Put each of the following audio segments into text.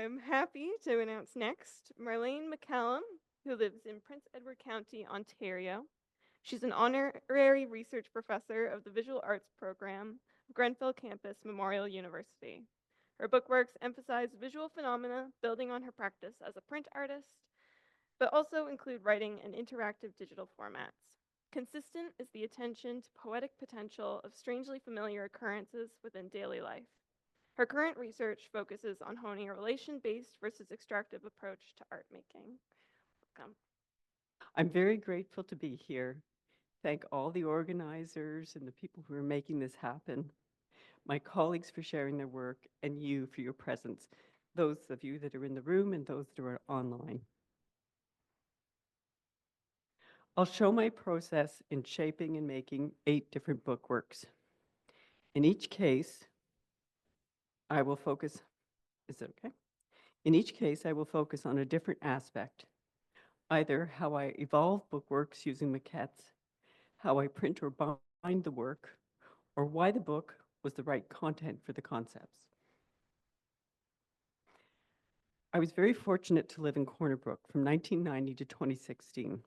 I'm happy to announce next Marlene MacCallum, who lives in Prince Edward County, Ontario. She's an honorary research professor of the Visual Arts program of Grenfell Campus Memorial University. Her bookworks emphasize visual phenomena, building on her practice as a print artist, but also include writing and interactive digital formats. Consistent is the attention to poetic potential of strangely familiar occurrences within daily life. Her current research focuses on honing a relation-based versus extractive approach to art making. Welcome. I'm very grateful to be here. Thank all the organizers and the people who are making this happen, my colleagues for sharing their work, and you for your presence, those of you that are in the room and those that are online. I'll show my process in shaping and making 8 different bookworks. In each case, I will focus, is it okay? In each case, I will focus on a different aspect, either how I evolve bookworks using maquettes, how I print or bind the work, or why the book was the right content for the concepts. I was very fortunate to live in Corner Brook from 1990 to 2016,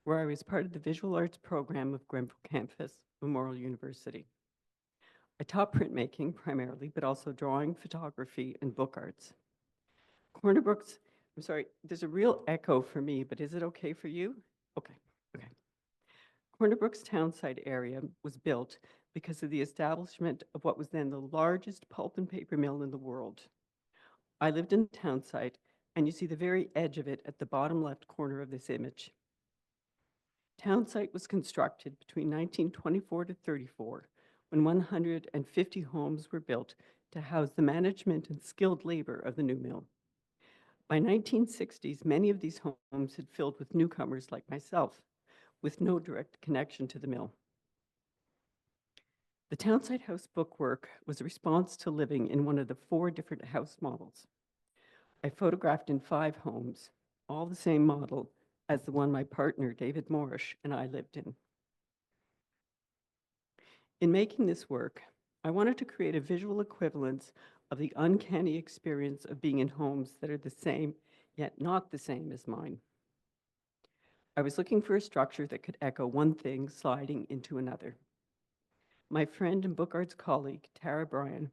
where I was part of the Visual Arts program of Grenfell Campus Memorial University. I taught printmaking primarily, but also drawing, photography, and book arts. Corner Brook's, I'm sorry, there's a real echo for me, but is it okay for you? Okay. Corner Brook's townside area was built because of the establishment of what was then the largest pulp and paper mill in the world. I lived in townside, and you see the very edge of it at the bottom left corner of this image. Townsite was constructed between 1924 to 34, when 150 homes were built to house the management and skilled labor of the new mill. By 1960s, many of these homes had filled with newcomers like myself, with no direct connection to the mill. The Townsite House bookwork was a response to living in one of the 4 different house models. I photographed in 5 homes, all the same model as the one my partner, David Morrish, and I lived in. In making this work, I wanted to create a visual equivalence of the uncanny experience of being in homes that are the same, yet not the same as mine. I was looking for a structure that could echo one thing sliding into another. My friend and book arts colleague, Tara Bryan,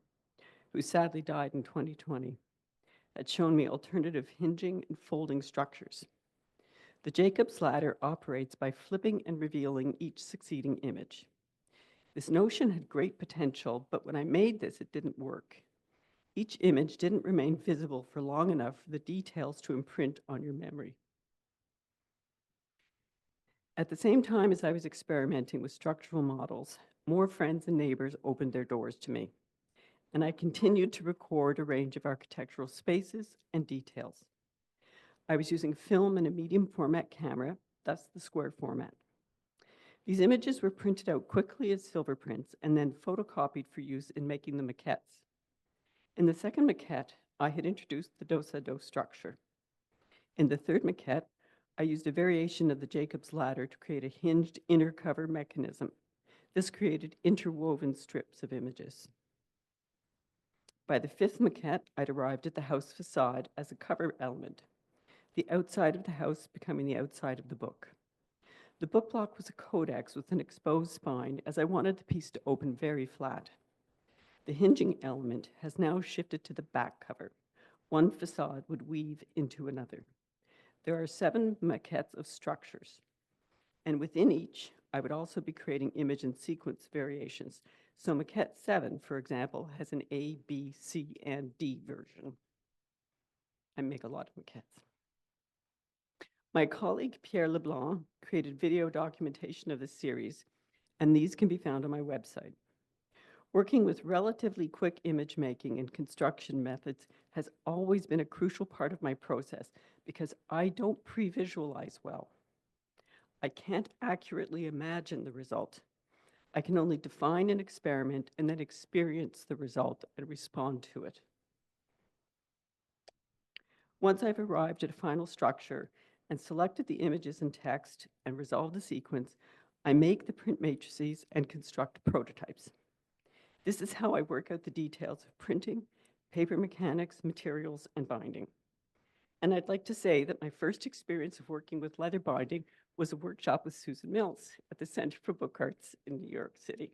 who sadly died in 2020, had shown me alternative hinging and folding structures. The Jacob's ladder operates by flipping and revealing each succeeding image. This notion had great potential, but when I made this, it didn't work. Each image didn't remain visible for long enough for the details to imprint on your memory. At the same time as I was experimenting with structural models, more friends and neighbors opened their doors to me, and I continued to record a range of architectural spaces and details. I was using film and a medium format camera, thus the square format. These images were printed out quickly as silver prints and then photocopied for use in making the maquettes. In the second maquette, I had introduced the dos-a-dos structure. In the third maquette, I used a variation of the Jacob's ladder to create a hinged inner cover mechanism. This created interwoven strips of images. By the fifth maquette, I'd arrived at the house facade as a cover element, the outside of the house becoming the outside of the book. The book block was a codex with an exposed spine, as I wanted the piece to open very flat. The hinging element has now shifted to the back cover. One facade would weave into another. There are 7 maquettes of structures, and within each, I would also be creating image and sequence variations. So maquette 7, for example, has an A, B, C, and D version. I make a lot of maquettes. My colleague, Pierre Leblanc, created video documentation of this series, and these can be found on my website. Working with relatively quick image making and construction methods has always been a crucial part of my process because I don't pre-visualize well. I can't accurately imagine the result. I can only define an experiment and then experience the result and respond to it. Once I've arrived at a final structure and selected the images and text and resolved the sequence, I make the print matrices and construct prototypes. This is how I work out the details of printing paper mechanics, materials, and binding. And I'd like to say that my first experience of working with leather binding was a workshop with Susan Mills at the Center for Book Arts in New York City.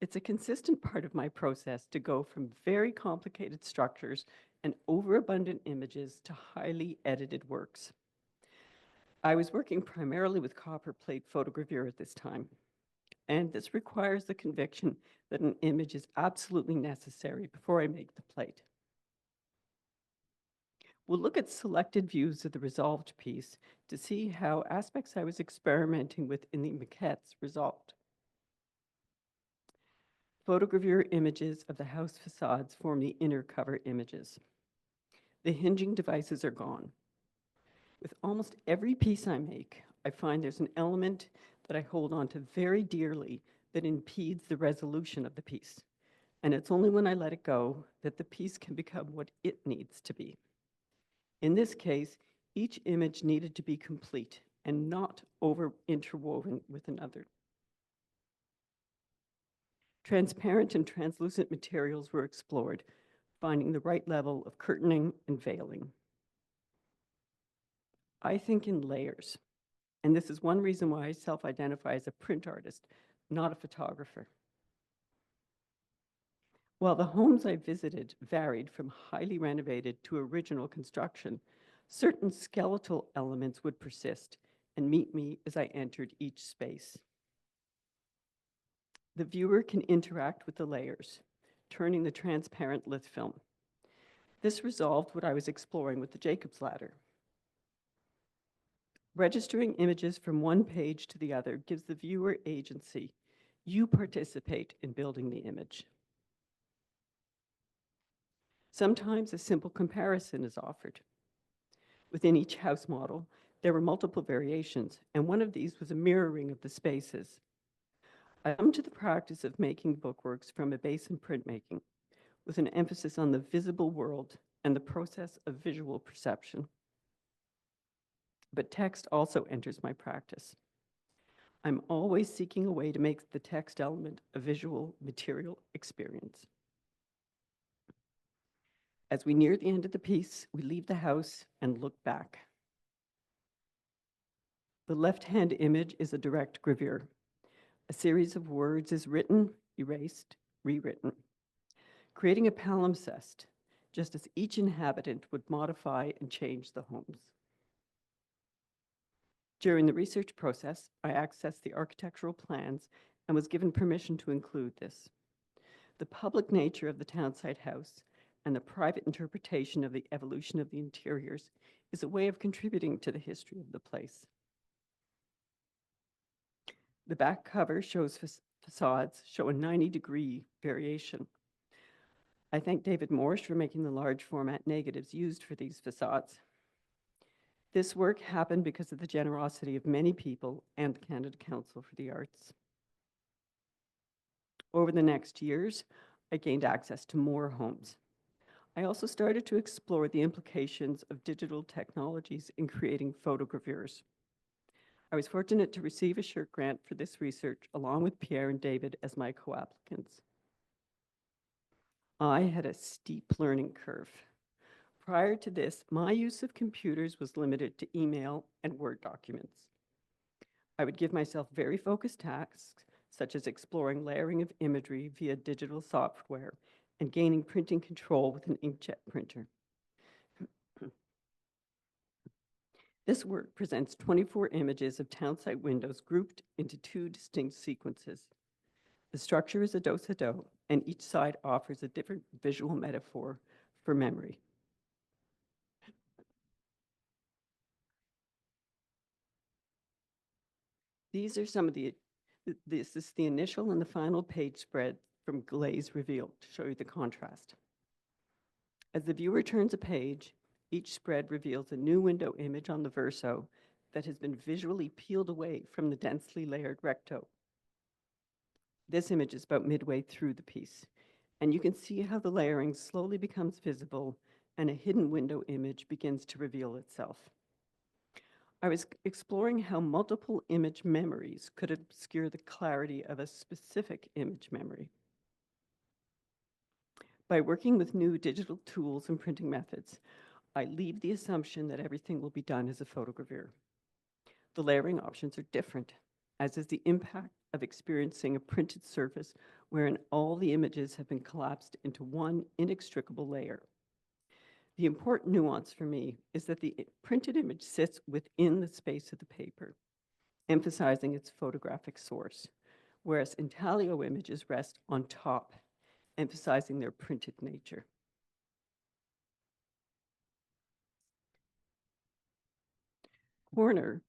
It's a consistent part of my process to go from very complicated structures and overabundant images to highly edited works. I was working primarily with copper plate photogravure at this time, and this requires the conviction that an image is absolutely necessary before I make the plate. We'll look at selected views of the resolved piece to see how aspects I was experimenting with in the maquettes resolved. Photogravure images of the house facades form the inner cover images. The hinging devices are gone. With almost every piece I make, I find there's an element that I hold on to very dearly that impedes the resolution of the piece. And it's only when I let it go that the piece can become what it needs to be. In this case, each image needed to be complete and not interwoven with another. Transparent and translucent materials were explored, finding the right level of curtaining and veiling. I think in layers, and this is one reason why I self-identify as a print artist, not a photographer. While the homes I visited varied from highly renovated to original construction, certain skeletal elements would persist and meet me as I entered each space. The viewer can interact with the layers, turning the transparent lith film. This resolved what I was exploring with the Jacob's ladder. Registering images from one page to the other gives the viewer agency. You participate in building the image. Sometimes a simple comparison is offered. Within each house model, there were multiple variations, and one of these was a mirroring of the spaces. I come to the practice of making bookworks from a base in printmaking, with an emphasis on the visible world and the process of visual perception. But text also enters my practice. I'm always seeking a way to make the text element a visual material experience. As we near the end of the piece, we leave the house and look back. The left-hand image is a direct gravure. A series of words is written, erased, rewritten, creating a palimpsest, just as each inhabitant would modify and change the homes. During the research process, I accessed the architectural plans and was given permission to include this. The public nature of the townsite house and the private interpretation of the evolution of the interiors is a way of contributing to the history of the place. The back cover shows facades show a 90-degree variation. I thank David Morse for making the large format negatives used for these facades. This work happened because of the generosity of many people and the Canada Council for the Arts. Over the next years, I gained access to more homes. I also started to explore the implications of digital technologies in creating photogravures. I was fortunate to receive a SSHRC grant for this research, along with Pierre and David as my co-applicants. I had a steep learning curve. Prior to this, my use of computers was limited to email and Word documents. I would give myself very focused tasks, such as exploring layering of imagery via digital software and gaining printing control with an inkjet printer. This work presents 24 images of townsite windows grouped into two distinct sequences. The structure is a dos-a-dos, and each side offers a different visual metaphor for memory. These are some of this is the initial and the final page spread from Glaze Revealed to show you the contrast. As the viewer turns a page, each spread reveals a new window image on the verso that has been visually peeled away from the densely layered recto. This image is about midway through the piece, and you can see how the layering slowly becomes visible and a hidden window image begins to reveal itself. I was exploring how multiple image memories could obscure the clarity of a specific image memory. By working with new digital tools and printing methods, I leave the assumption that everything will be done as a photogravure. The layering options are different, as is the impact of experiencing a printed surface wherein all the images have been collapsed into one inextricable layer. The important nuance for me is that the printed image sits within the space of the paper, emphasizing its photographic source, whereas intaglio images rest on top, emphasizing their printed nature. Corner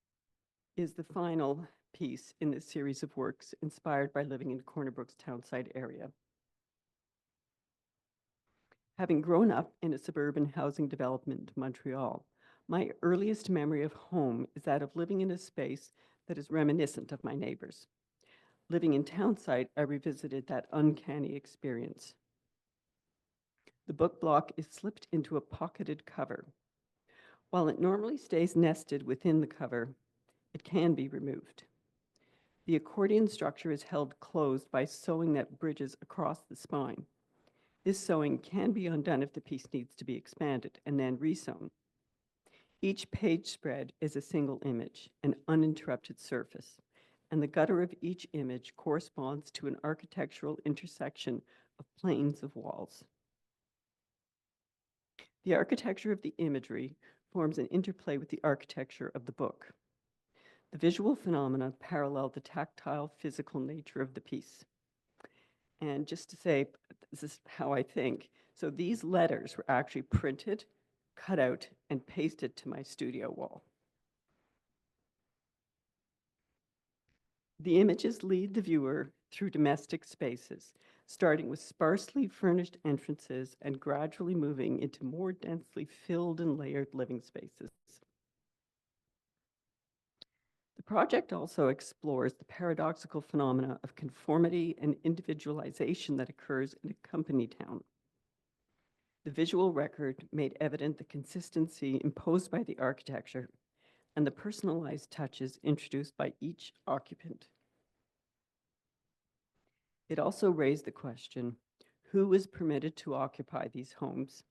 is the final piece in this series of works inspired by living in Corner Brook's townside area. Having grown up in a suburban housing development in Montreal, my earliest memory of home is that of living in a space that is reminiscent of my neighbors. Living in townside, I revisited that uncanny experience. The book block is slipped into a pocketed cover. While it normally stays nested within the cover, it can be removed. The accordion structure is held closed by sewing that bridges across the spine. This sewing can be undone if the piece needs to be expanded and then resewn. Each page spread is a single image, an uninterrupted surface, and the gutter of each image corresponds to an architectural intersection of planes of walls. The architecture of the imagery forms an interplay with the architecture of the book. The visual phenomena parallel the tactile, physical nature of the piece. And just to say, this is how I think. So these letters were actually printed, cut out, and pasted to my studio wall. The images lead the viewer through domestic spaces, starting with sparsely furnished entrances and gradually moving into more densely filled and layered living spaces. The project also explores the paradoxical phenomena of conformity and individualization that occurs in a company town. The visual record made evident the consistency imposed by the architecture and the personalized touches introduced by each occupant. It also raised the question, who was permitted to occupy these homes?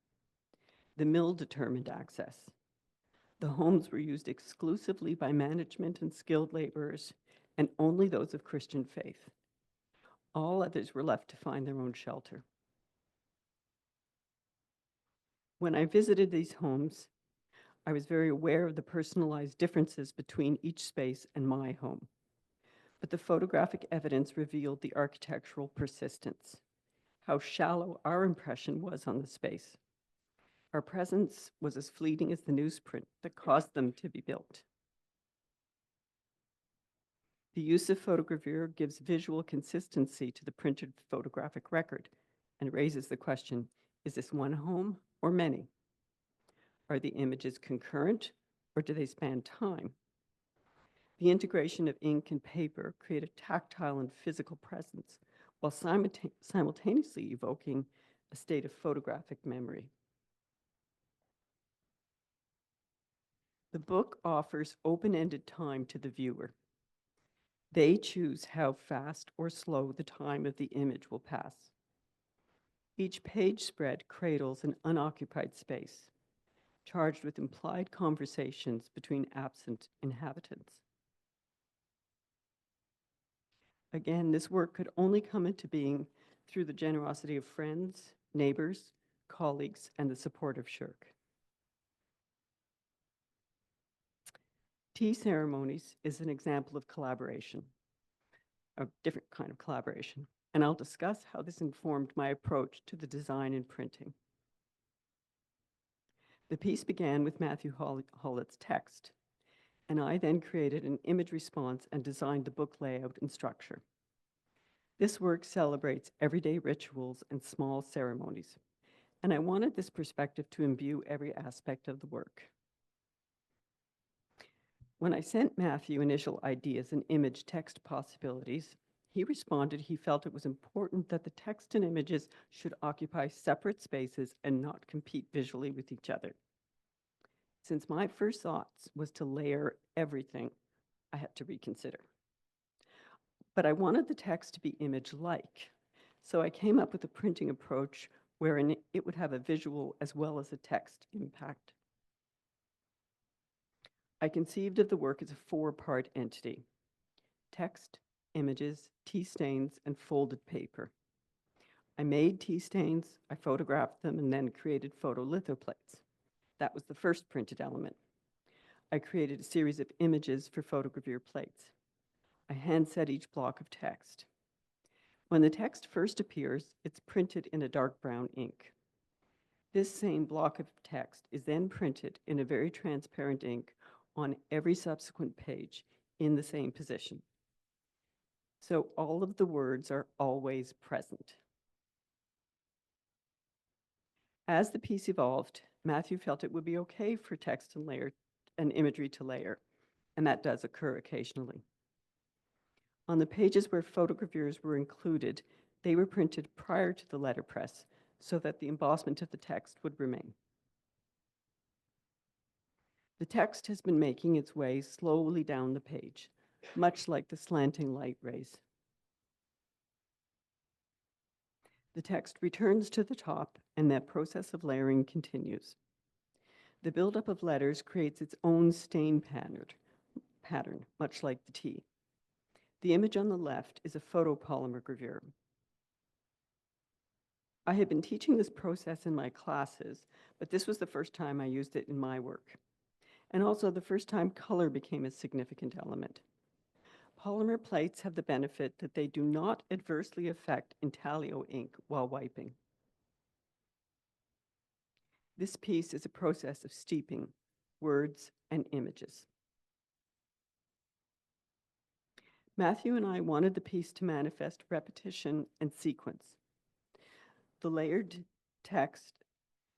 The mill determined access. The homes were used exclusively by management and skilled laborers, and only those of Christian faith. All others were left to find their own shelter. When I visited these homes, I was very aware of the personalized differences between each space and my home. But the photographic evidence revealed the architectural persistence, how shallow our impression was on the space. Our presence was as fleeting as the newsprint that caused them to be built. The use of photogravure gives visual consistency to the printed photographic record and raises the question, is this one home or many? Are the images concurrent or do they span time? The integration of ink and paper create a tactile and physical presence while simultaneously evoking a state of photographic memory. The book offers open-ended time to the viewer. They choose how fast or slow the time of the image will pass. Each page spread cradles an unoccupied space, charged with implied conversations between absent inhabitants. Again, this work could only come into being through the generosity of friends, neighbors, colleagues, and the support of Shirk. Tea ceremonies is an example of collaboration, a different kind of collaboration, and I'll discuss how this informed my approach to the design and printing. The piece began with Matthew Hollett's text, and I then created an image response and designed the book layout and structure. This work celebrates everyday rituals and small ceremonies, and I wanted this perspective to imbue every aspect of the work. When I sent Matthew initial ideas and image text possibilities, he responded he felt it was important that the text and images should occupy separate spaces and not compete visually with each other. Since my first thoughts was to layer everything, I had to reconsider. But I wanted the text to be image-like, so I came up with a printing approach wherein it would have a visual as well as a text impact. I conceived of the work as a four-part entity: text, images, tea stains, and folded paper. I made tea stains, I photographed them, and then created photolithoplates. That was the first printed element. I created a series of images for photogravure plates. I hand-set each block of text. When the text first appears, it's printed in a dark brown ink. This same block of text is then printed in a very transparent ink on every subsequent page in the same position. So all of the words are always present. As the piece evolved, Matthew felt it would be okay for text and imagery to layer, and that does occur occasionally. On the pages where photogravures were included, they were printed prior to the letterpress so that the embossment of the text would remain. The text has been making its way slowly down the page, much like the slanting light rays. The text returns to the top, and that process of layering continues. The buildup of letters creates its own stain pattern, much like the tea. The image on the left is a photopolymer gravure. I had been teaching this process in my classes, but this was the first time I used it in my work, and also the first time color became a significant element. Polymer plates have the benefit that they do not adversely affect intaglio ink while wiping. This piece is a process of steeping words and images. Matthew and I wanted the piece to manifest repetition and sequence. The layered text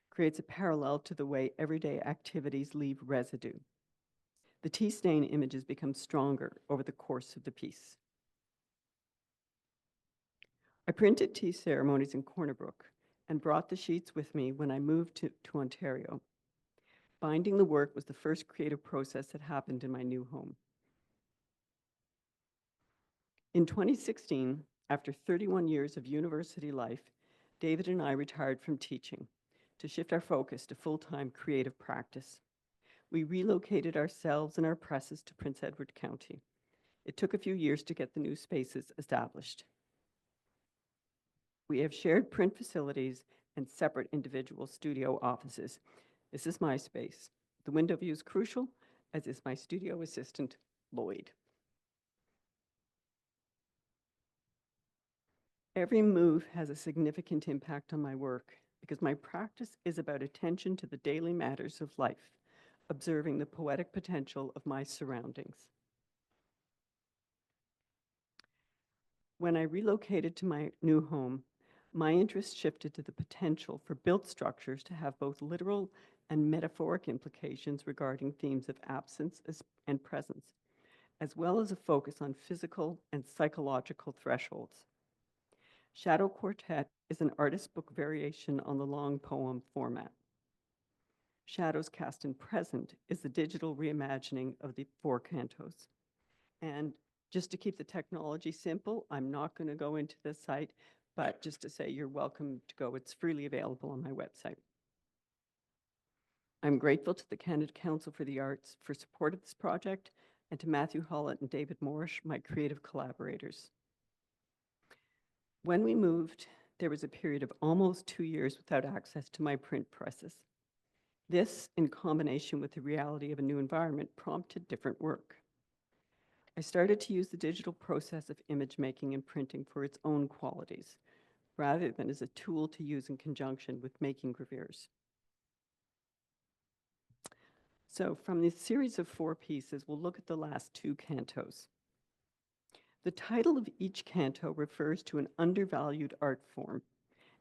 creates a parallel to the way everyday activities leave residue. The tea stain images become stronger over the course of the piece. I printed tea ceremonies in Corner Brook and brought the sheets with me when I moved to Ontario. Binding the work was the first creative process that happened in my new home. In 2016, after 31 years of university life, David and I retired from teaching to shift our focus to full-time creative practice. We relocated ourselves and our presses to Prince Edward County. It took a few years to get the new spaces established. We have shared print facilities and separate individual studio offices. This is my space. The window view is crucial, as is my studio assistant, Lloyd. Every move has a significant impact on my work because my practice is about attention to the daily matters of life, observing the poetic potential of my surroundings. When I relocated to my new home, my interest shifted to the potential for built structures to have both literal and metaphoric implications regarding themes of absence and presence, as well as a focus on physical and psychological thresholds. Shadow Quartet is an artist book variation on the long poem format. Shadows Cast in Present is the digital reimagining of the 4 cantos. And just to keep the technology simple, I'm not going to go into the site, but just to say you're welcome to go. It's freely available on my website. I'm grateful to the Canada Council for the Arts for support of this project, and to Matthew Hollett and David Morrish, my creative collaborators. When we moved, there was a period of almost 2 years without access to my print presses. This, in combination with the reality of a new environment, prompted different work. I started to use the digital process of image making and printing for its own qualities, rather than as a tool to use in conjunction with making gravures. So from this series of 4 pieces, we'll look at the last 2 cantos. The title of each canto refers to an undervalued art form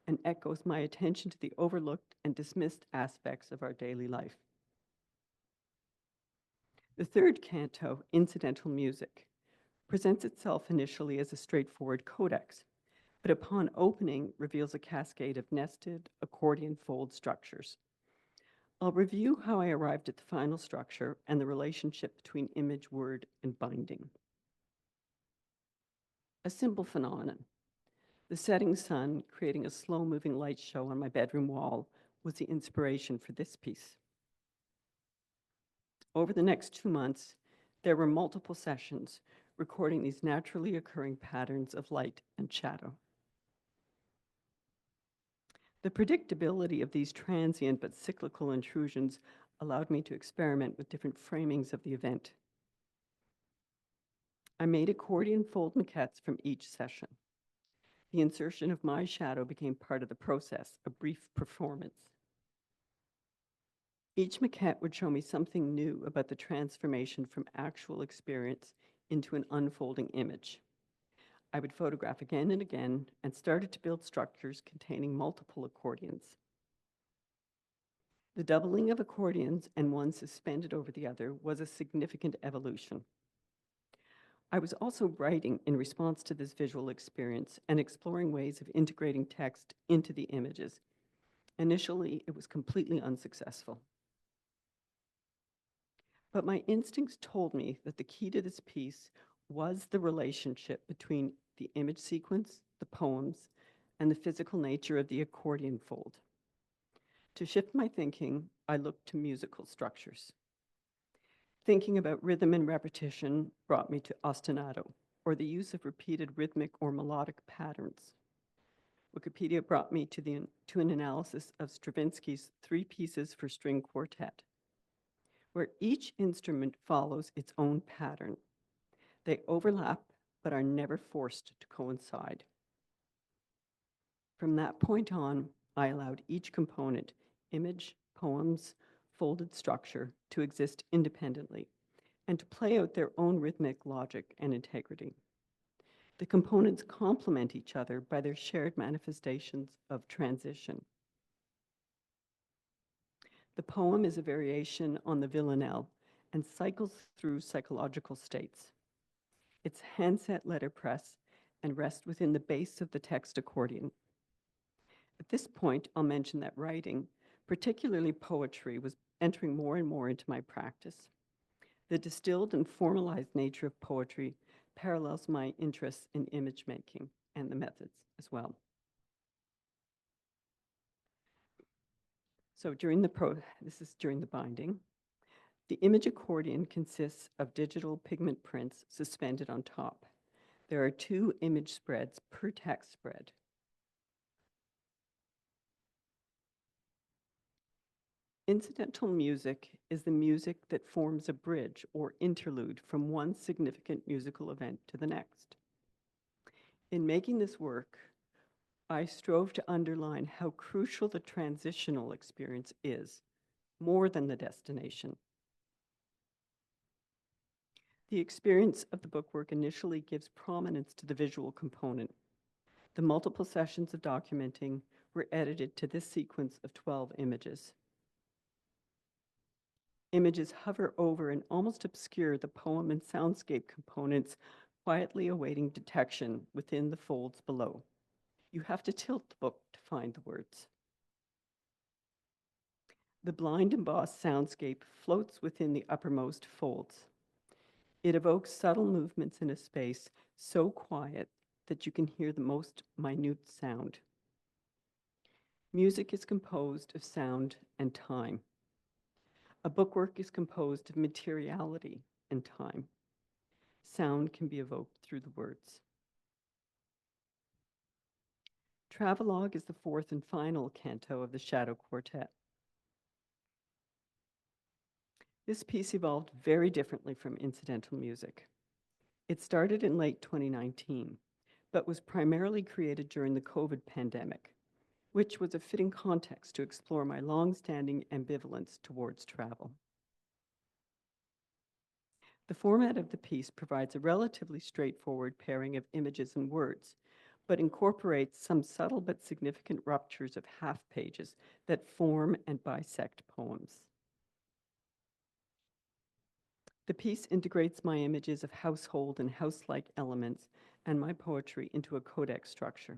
and echoes my attention to the overlooked and dismissed aspects of our daily life. The 3rd canto, Incidental Music, presents itself initially as a straightforward codex, but upon opening reveals a cascade of nested accordion fold structures. I'll review how I arrived at the final structure and the relationship between image, word, and binding. A simple phenomenon. The setting sun, creating a slow-moving light show on my bedroom wall, was the inspiration for this piece. Over the next 2 months, there were multiple sessions recording these naturally occurring patterns of light and shadow. The predictability of these transient but cyclical intrusions allowed me to experiment with different framings of the event. I made accordion fold maquettes from each session. The insertion of my shadow became part of the process, a brief performance. Each maquette would show me something new about the transformation from actual experience into an unfolding image. I would photograph again and again and started to build structures containing multiple accordions. The doubling of accordions and one suspended over the other was a significant evolution. I was also writing in response to this visual experience and exploring ways of integrating text into the images. Initially, it was completely unsuccessful. But my instincts told me that the key to this piece was the relationship between the image sequence, the poems, and the physical nature of the accordion fold. To shift my thinking, I looked to musical structures. Thinking about rhythm and repetition brought me to ostinato, or the use of repeated rhythmic or melodic patterns. Wikipedia brought me to an analysis of Stravinsky's 3 pieces for string quartet, where each instrument follows its own pattern. They overlap, but are never forced to coincide. From that point on, I allowed each component, image, poems, folded structure, to exist independently and to play out their own rhythmic logic and integrity. The components complement each other by their shared manifestations of transition. The poem is a variation on the villanelle and cycles through psychological states. It's handset letterpress and rests within the base of the text accordion. At this point, I'll mention that writing, particularly poetry, was entering more and more into my practice. The distilled and formalized nature of poetry parallels my interests in image making and the methods as well. So this is during the binding. The image accordion consists of digital pigment prints suspended on top. There are 2 image spreads per text spread. Incidental music is the music that forms a bridge or interlude from one significant musical event to the next. In making this work, I strove to underline how crucial the transitional experience is, more than the destination. The experience of the bookwork initially gives prominence to the visual component. The multiple sessions of documenting were edited to this sequence of 12 images. Images hover over and almost obscure the poem and soundscape components, quietly awaiting detection within the folds below. You have to tilt the book to find the words. The blind embossed soundscape floats within the uppermost folds. It evokes subtle movements in a space so quiet that you can hear the most minute sound. Music is composed of sound and time. A bookwork is composed of materiality and time. Sound can be evoked through the words. Travelogue is the 4th and final canto of the Shadow Quartet. This piece evolved very differently from incidental music. It started in late 2019, but was primarily created during the COVID pandemic, which was a fitting context to explore my long-standing ambivalence towards travel. The format of the piece provides a relatively straightforward pairing of images and words, but incorporates some subtle but significant ruptures of half pages that form and bisect poems. The piece integrates my images of household and house-like elements and my poetry into a codex structure.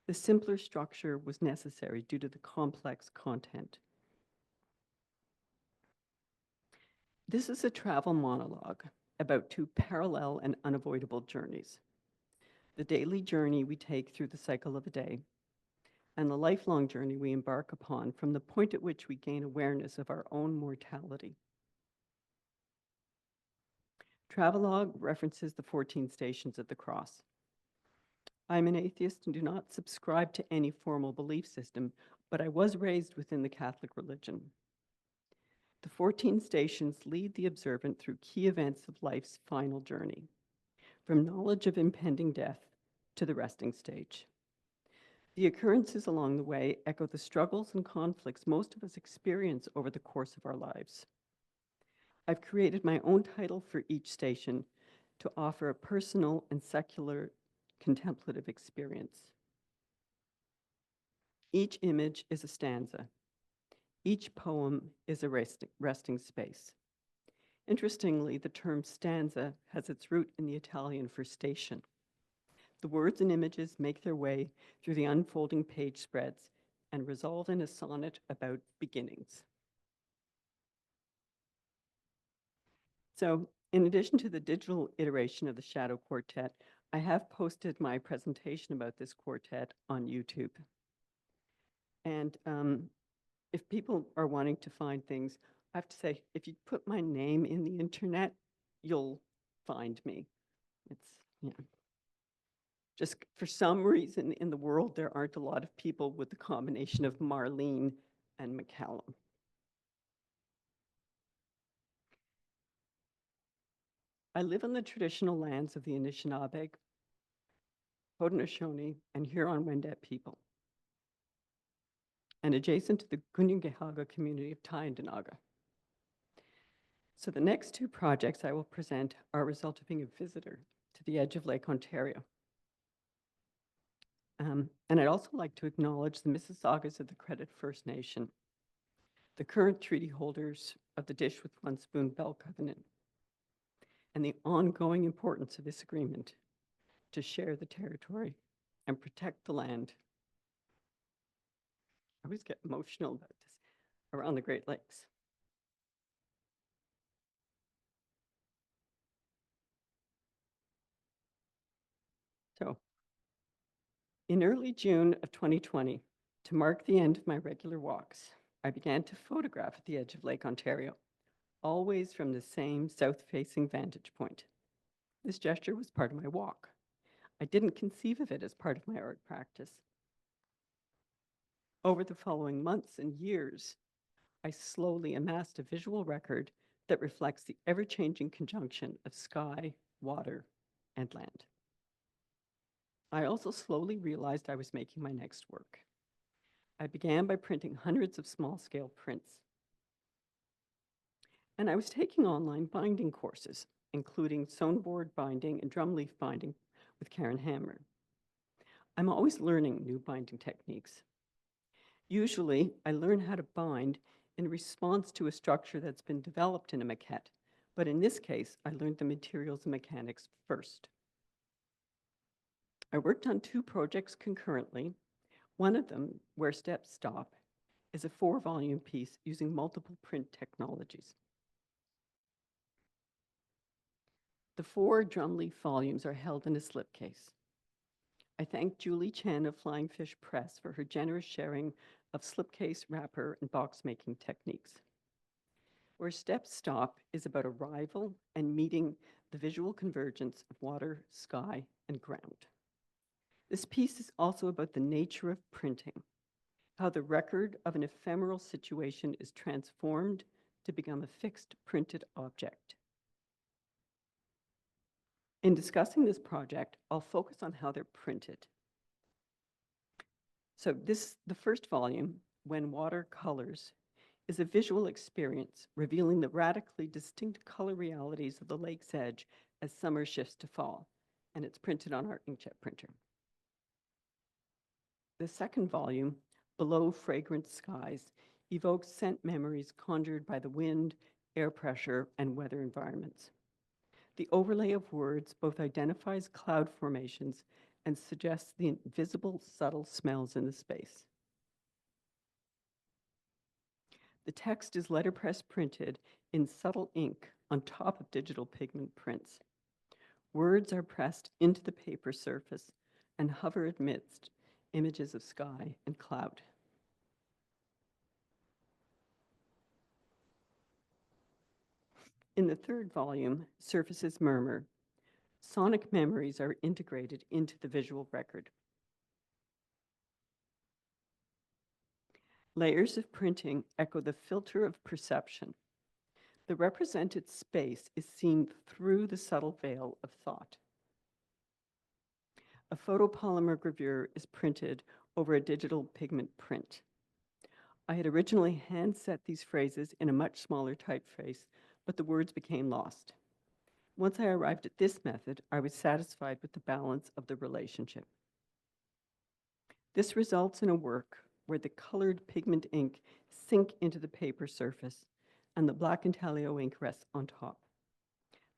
The simpler structure was necessary due to the complex content. This is a travel monologue about 2 parallel and unavoidable journeys. the daily journey we take through the cycle of a day, and the lifelong journey we embark upon from the point at which we gain awareness of our own mortality. Travelogue references the 14 stations of the cross. I'm an atheist and do not subscribe to any formal belief system, but I was raised within the Catholic religion. The 14 stations lead the observant through key events of life's final journey, from knowledge of impending death to the resting stage. The occurrences along the way echo the struggles and conflicts most of us experience over the course of our lives. I've created my own title for each station to offer a personal and secular contemplative experience. Each image is a stanza. Each poem is a resting space. Interestingly, the term stanza has its root in the Italian for station. The words and images make their way through the unfolding page spreads and resolve in a sonnet about beginnings. So, in addition to the digital iteration of the Shadow Quartet, I have posted my presentation about this quartet on YouTube. And if people are wanting to find things, I have to say, if you put my name in the internet, you'll find me. It's, yeah. Just for some reason in the world, there aren't a lot of people with the combination of Marlene and MacCallum. I live on the traditional lands of the Anishinaabe, Haudenosaunee, and Huron-Wendat people, and adjacent to the Gunungahaga community of Tyendinaga. So the next two projects I will present are a result of being a visitor to the edge of Lake Ontario. And I'd also like to acknowledge the Mississaugas of the Credit First Nation, the current treaty holders of the Dish with One Spoon Bell Covenant, and the ongoing importance of this agreement to share the territory and protect the land. I always get emotional about this around the Great Lakes. So, in early June of 2020, to mark the end of my regular walks, I began to photograph at the edge of Lake Ontario, always from the same south-facing vantage point. This gesture was part of my walk. I didn't conceive of it as part of my art practice. Over the following months and years, I slowly amassed a visual record that reflects the ever-changing conjunction of sky, water, and land. I also slowly realized I was making my next work. I began by printing hundreds of small-scale prints. And I was taking online binding courses, including sewn board binding and drum leaf binding with Karen Hammer. I'm always learning new binding techniques. Usually, I learn how to bind in response to a structure that's been developed in a maquette, but in this case, I learned the materials and mechanics first. I worked on two projects concurrently. One of them, Where Steps Stop, is a 4-volume piece using multiple print technologies. The 4 drum leaf volumes are held in a slipcase. I thank Julie Chen of Flying Fish Press for her generous sharing of slipcase, wrapper, and box making techniques. Where Steps Stop is about arrival and meeting the visual convergence of water, sky, and ground. This piece is also about the nature of printing, how the record of an ephemeral situation is transformed to become a fixed printed object. In discussing this project, I'll focus on how they're printed. So the first volume, When Water Colors, is a visual experience revealing the radically distinct color realities of the lake's edge as summer shifts to fall, and it's printed on our inkjet printer. The second volume, Below Fragrant Skies, evokes scent memories conjured by the wind, air pressure, and weather environments. The overlay of words both identifies cloud formations and suggests the invisible, subtle smells in the space. The text is letterpress printed in subtle ink on top of digital pigment prints. Words are pressed into the paper surface and hover amidst images of sky and cloud. In the third volume, Surfaces Murmur, sonic memories are integrated into the visual record. Layers of printing echo the filter of perception. The represented space is seen through the subtle veil of thought. A photopolymer gravure is printed over a digital pigment print. I had originally hand-set these phrases in a much smaller typeface, but the words became lost. Once I arrived at this method, I was satisfied with the balance of the relationship. This results in a work where the colored pigment ink sink into the paper surface and the black intaglio ink rests on top.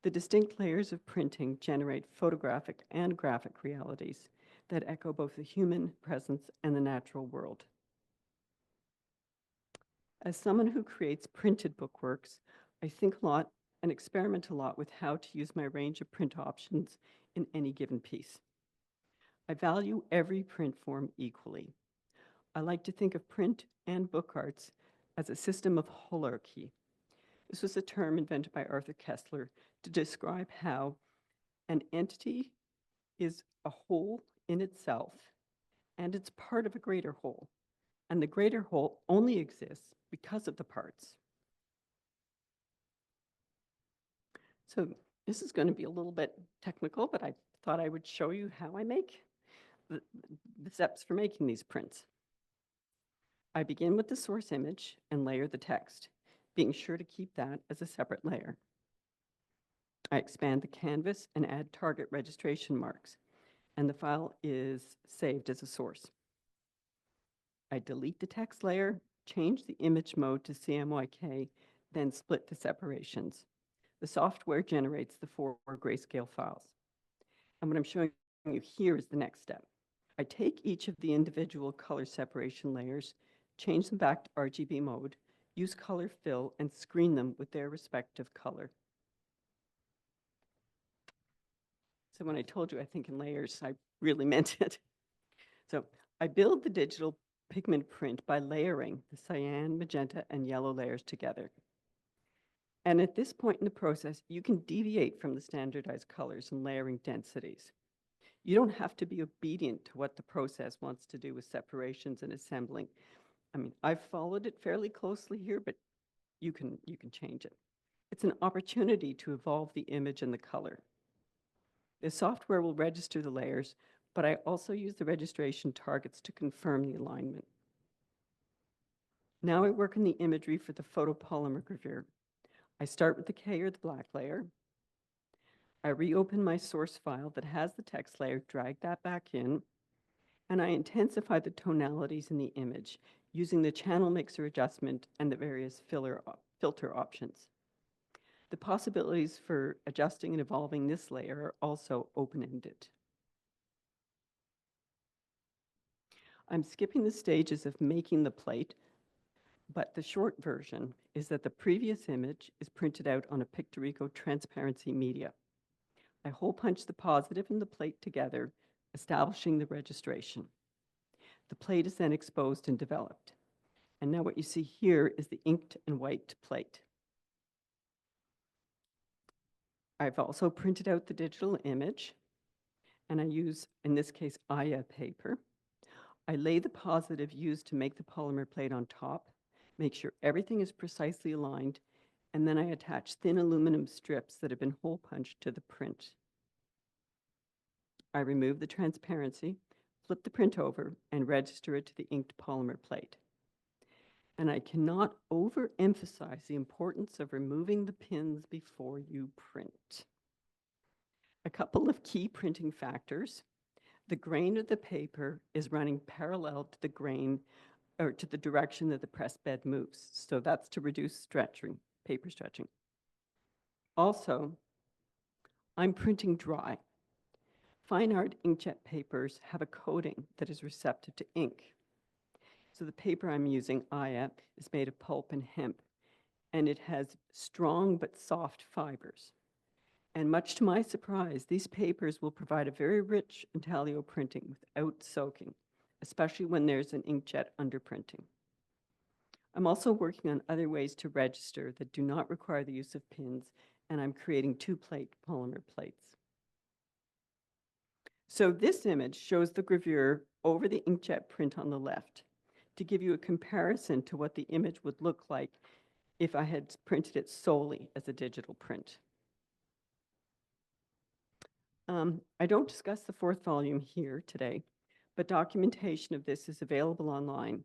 The distinct layers of printing generate photographic and graphic realities that echo both the human presence and the natural world. As someone who creates printed bookworks, I think a lot and experiment a lot with how to use my range of print options in any given piece. I value every print form equally. I like to think of print and book arts as a system of holarchy. This was a term invented by Arthur Koestler to describe how an entity is a whole in itself, and it's part of a greater whole. And the greater whole only exists because of the parts. So this is going to be a little bit technical, but I thought I would show you how I make the steps for making these prints. I begin with the source image and layer the text, being sure to keep that as a separate layer. I expand the canvas and add target registration marks, and the file is saved as a source. I delete the text layer, change the image mode to CMYK, then split the separations. The software generates the 4 grayscale files. And what I'm showing you here is the next step. I take each of the individual color separation layers, change them back to RGB mode, use color fill, and screen them with their respective color. So when I told you I think in layers, I really meant it. So I build the digital pigment print by layering the cyan, magenta, and yellow layers together. And at this point in the process, you can deviate from the standardized colors and layering densities. You don't have to be obedient to what the process wants to do with separations and assembling. I mean, I've followed it fairly closely here, but you can change it. It's an opportunity to evolve the image and the color. The software will register the layers, but I also use the registration targets to confirm the alignment. Now I work on the imagery for the photopolymer gravure. I start with the K or the black layer. I reopen my source file that has the text layer, drag that back in, and I intensify the tonalities in the image using the channel mixer adjustment and the various filter options. The possibilities for adjusting and evolving this layer are also open-ended. I'm skipping the stages of making the plate, but the short version is that the previous image is printed out on a Pictorico transparency media. I hole punch the positive and the plate together, establishing the registration. The plate is then exposed and developed. And now what you see here is the inked and wiped plate. I've also printed out the digital image, and I use, in this case, Aya paper. I lay the positive used to make the polymer plate on top, make sure everything is precisely aligned, and then I attach thin aluminum strips that have been hole punched to the print. I remove the transparency, flip the print over, and register it to the inked polymer plate. And I cannot overemphasize the importance of removing the pins before you print. A couple of key printing factors. The grain of the paper is running parallel to the grain or to the direction that the press bed moves. So that's to reduce stretching, paper stretching. Also, I'm printing dry. Fine art inkjet papers have a coating that is receptive to ink. So the paper I'm using, Aya, is made of pulp and hemp, and it has strong but soft fibers. And much to my surprise, these papers will provide a very rich intaglio printing without soaking, especially when there's an inkjet underprinting. I'm also working on other ways to register that do not require the use of pins, and I'm creating 2-plate polymer plates. So this image shows the gravure over the inkjet print on the left to give you a comparison to what the image would look like if I had printed it solely as a digital print. I don't discuss the 4th volume here today, but documentation of this is available online,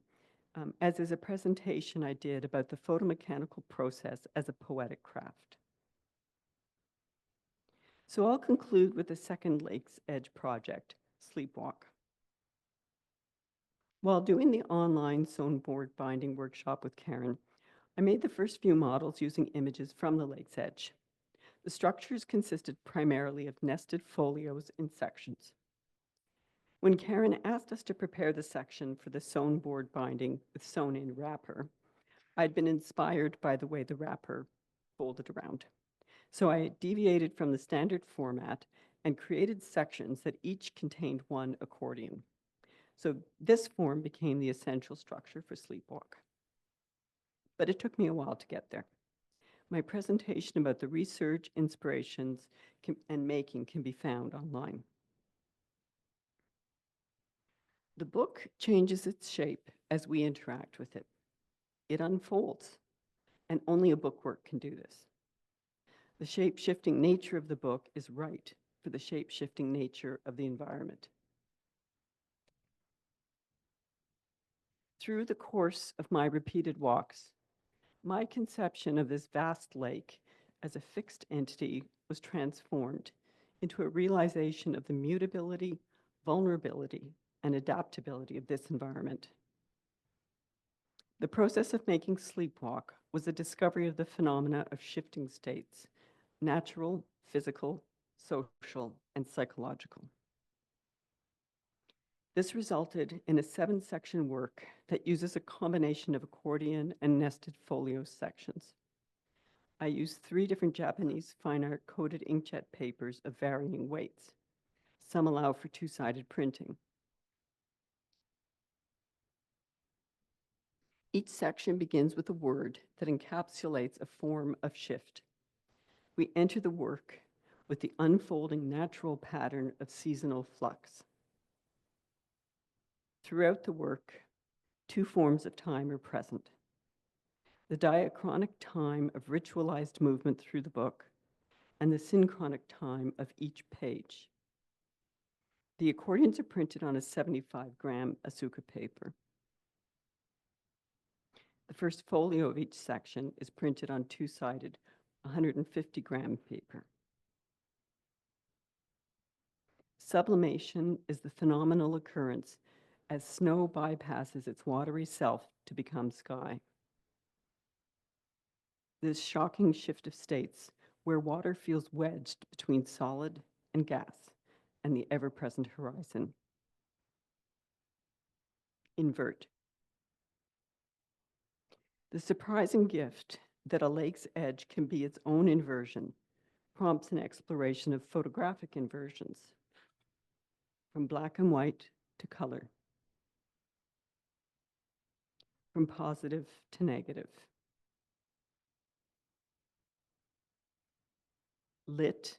as is a presentation I did about the photomechanical process as a poetic craft. So I'll conclude with the second Lake's Edge project, Sleepwalk. While doing the online sewn board binding workshop with Karen, I made the first few models using images from the Lake's Edge. The structures consisted primarily of nested folios in sections. When Karen asked us to prepare the section for the sewn board binding with sewn-in wrapper, I'd been inspired by the way the wrapper folded around. So I deviated from the standard format and created sections that each contained one accordion. So this form became the essential structure for Sleepwalk. But it took me a while to get there. My presentation about the research, inspirations, and making can be found online. The book changes its shape as we interact with it. It unfolds, and only a bookwork can do this. The shape-shifting nature of the book is right for the shape-shifting nature of the environment. Through the course of my repeated walks, my conception of this vast lake as a fixed entity was transformed into a realization of the mutability, vulnerability, and adaptability of this environment. The process of making Sleepwalk was a discovery of the phenomena of shifting states, natural, physical, social, and psychological. This resulted in a 7-section work that uses a combination of accordion and nested folio sections. I used 3 different Japanese fine art coated inkjet papers of varying weights. Some allow for 2-sided printing. Each section begins with a word that encapsulates a form of shift. We enter the work with the unfolding natural pattern of seasonal flux. Throughout the work, 2 forms of time are present. The diachronic time of ritualized movement through the book, and the synchronic time of each page. The accordions are printed on a 75-gram Asuka paper. The first folio of each section is printed on 2-sided 150-gram paper. Sublimation is the phenomenal occurrence as snow bypasses its watery self to become sky. This shocking shift of states where water feels wedged between solid and gas and the ever-present horizon. Invert. The surprising gift that a lake's edge can be its own inversion prompts an exploration of photographic inversions, from black and white to color, from positive to negative. Lit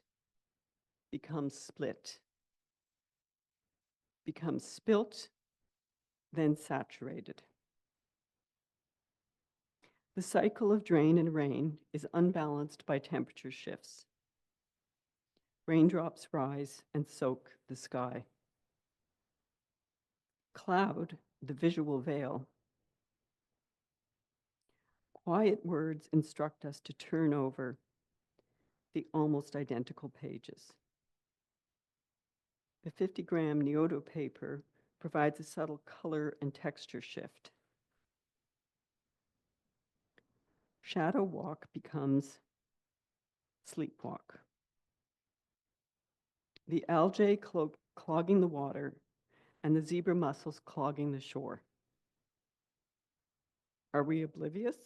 becomes split, becomes spilt, then saturated. The cycle of drain and rain is unbalanced by temperature shifts. Raindrops rise and soak the sky. Cloud, the visual veil. Quiet words instruct us to turn over the almost identical pages. The 50-gram Nyoto paper provides a subtle color and texture shift. Shadow walk becomes sleepwalk. The algae clogging the water and the zebra mussels clogging the shore. Are we oblivious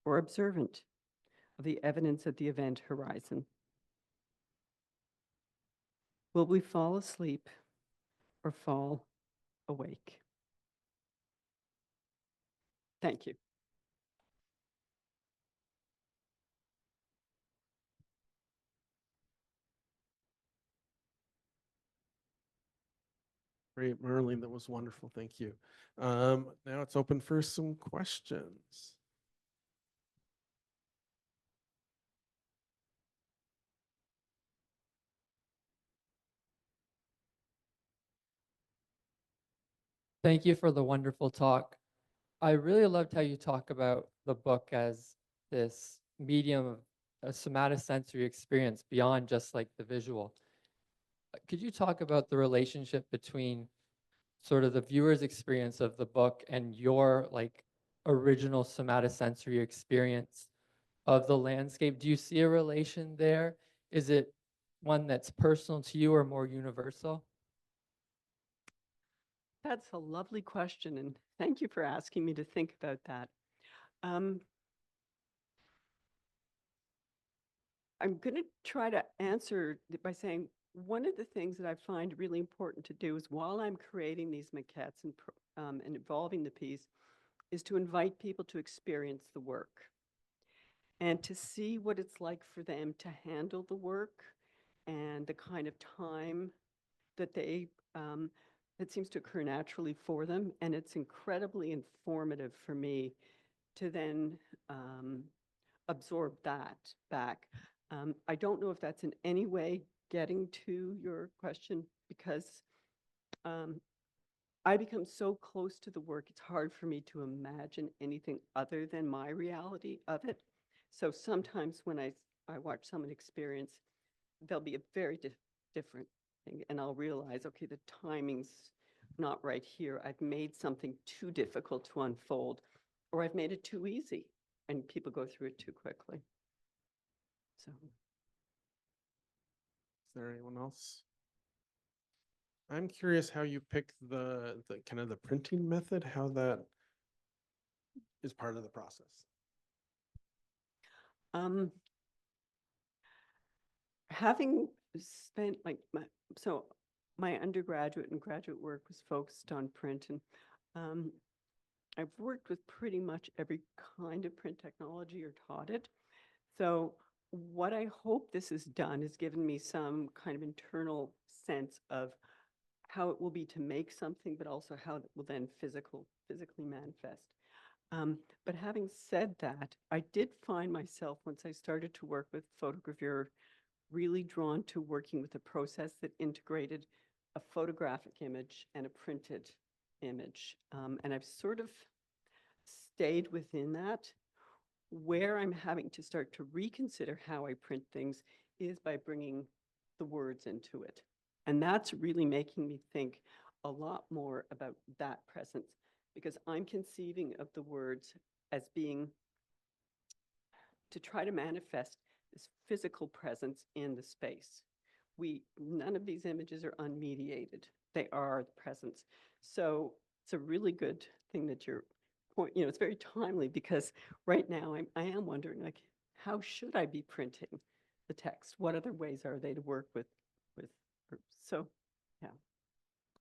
or observant of the evidence at the event horizon? Will we fall asleep or fall awake? Thank you. Great, Marlene, that was wonderful. Thank you. Now it's open for some questions. Thank you for the wonderful talk. I really loved how you talk about the book as this medium of a somatosensory experience beyond just like the visual. Could you talk about the relationship between sort of the viewer's experience of the book and your like original somatosensory experience of the landscape? Do you see a relation there? Is it one that's personal to you or more universal? That's a lovely question, and thank you for asking me to think about that. I'm going to try to answer by saying one of the things that I find really important to do is while I'm creating these maquettes and evolving the piece is to invite people to experience the work and to see what it's like for them to handle the work and the kind of time that that seems to occur naturally for them. And it's incredibly informative for me to then absorb that back. I don't know if that's in any way getting to your question because I become so close to the work, it's hard for me to imagine anything other than my reality of it. So sometimes when I watch someone experience, there'll be a very different thing, and I'll realize, okay, the timing's not right here. I've made something too difficult to unfold, or I've made it too easy, and people go through it too quickly. So, Is there anyone else? I'm curious how you pick the kind of the printing method, how that is part of the process. Having spent like my undergraduate and graduate work was focused on print, and I've worked with pretty much every kind of print technology or taught it. So what I hope this has done is given me some kind of internal sense of how it will be to make something, but also how it will then physically manifest. But having said that, I did find myself, once I started to work with photogravure, really drawn to working with a process that integrated a photographic image and a printed image. And I've sort of stayed within that. Where I'm having to start to reconsider how I print things is by bringing the words into it. And that's really making me think a lot more about that presence, because I'm conceiving of the words as being to try to manifest this physical presence in the space. None of these images are unmediated. They are the presence. So it's a really good thing that you're it's very timely, because right now I am wondering, like, how should I be printing the text? What other ways are they to work with groups? So, yeah.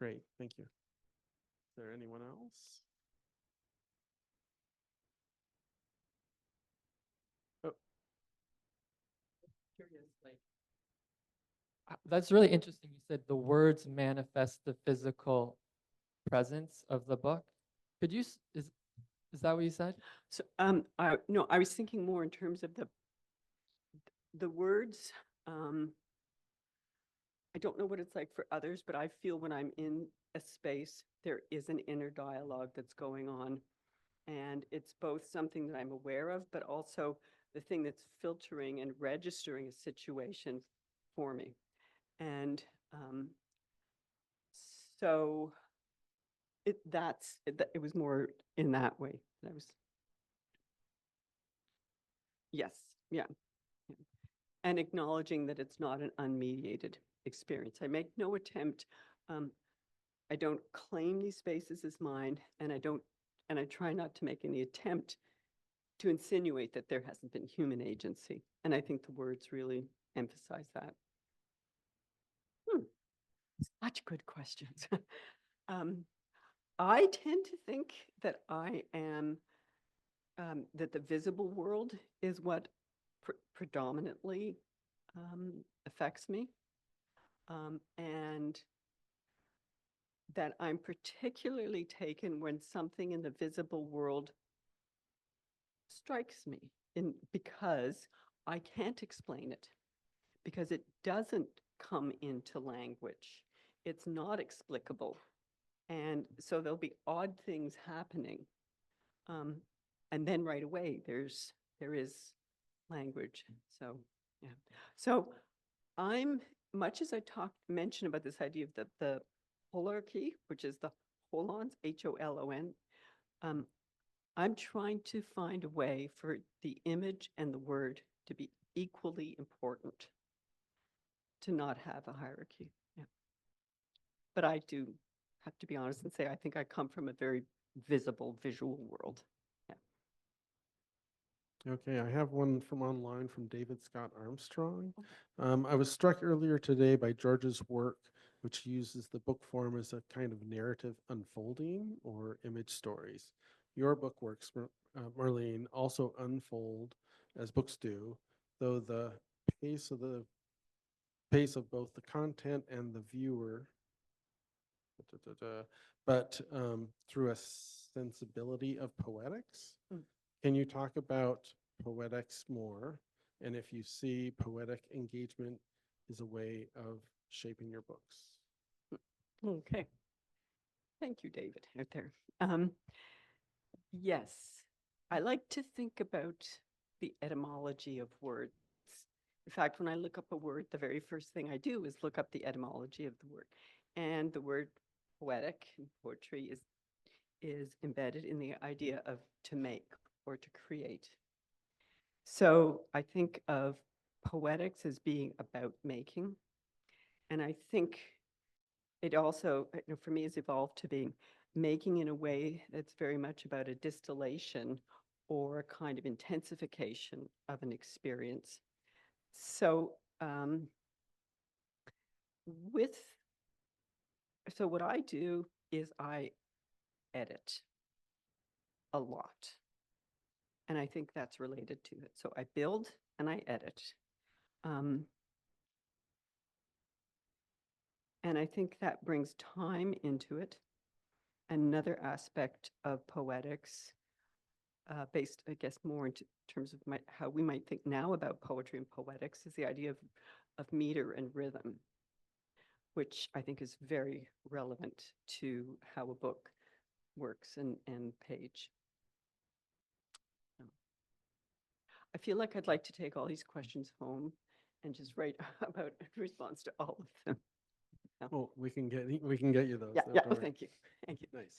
Great, thank you. Is there anyone else? Oh, Curious, like that's really interesting. You said the words manifest the physical presence of the book. Could you is that what you said? So, no, I was thinking more in terms of the words. I don't know what it's like for others, but I feel when I'm in a space, there is an inner dialogue that's going on. And it's both something that I'm aware of, but also the thing that's filtering and registering a situation for me. And so it was more in that way that I was. Yes, yeah. And acknowledging that it's not an unmediated experience. I make no attempt. I don't claim these spaces as mine, and I try not to make any attempt to insinuate that there hasn't been human agency. And I think the words really emphasize that. Such good questions. I tend to think that I am, that the visible world is what predominantly affects me. And that I'm particularly taken when something in the visible world strikes me because I can't explain it, because it doesn't come into language. It's not explicable. And so there'll be odd things happening. And then right away, there is language. So, yeah. So I'm, much as I mentioned about this idea of the holarchy, which is the holons, Holon, I'm trying to find a way for the image and the word to be equally important, to not have a hierarchy. Yeah. But I do have to be honest and say, I think I come from a very visible, visual world. Yeah. Okay, I have one from online from David Scott Armstrong. I was struck earlier today by George's work, which uses the book form as a kind of narrative unfolding or image stories. Your book works, Marlene, also unfold as books do, though the pace of both the content and the viewer, but through a sensibility of poetics. Can you talk about poetics more? And if you see poetic engagement is a way of shaping your books? Okay. Thank you, David, out there. Yes, I like to think about the etymology of words. In fact, when I look up a word, the very first thing I do is look up the etymology of the word. And the word poetic in poetry is embedded in the idea of to make or to create. So I think of poetics as being about making. And I think it also, for me, has evolved to being making in a way that's very much about a distillation or a kind of intensification of an experience. So so what I do is I edit a lot. And I think that's related to it. So I build and I edit. And I think that brings time into it. Another aspect of poetics, based, I guess, more in terms of how we might think now about poetry and poetics, is the idea of meter and rhythm, which I think is very relevant to how a book works and page. I feel like I'd like to take all these questions home and just write about a response to all of them. Well, we can get you those. Yeah, don't yeah, worry. thank you. Thank you. Nice.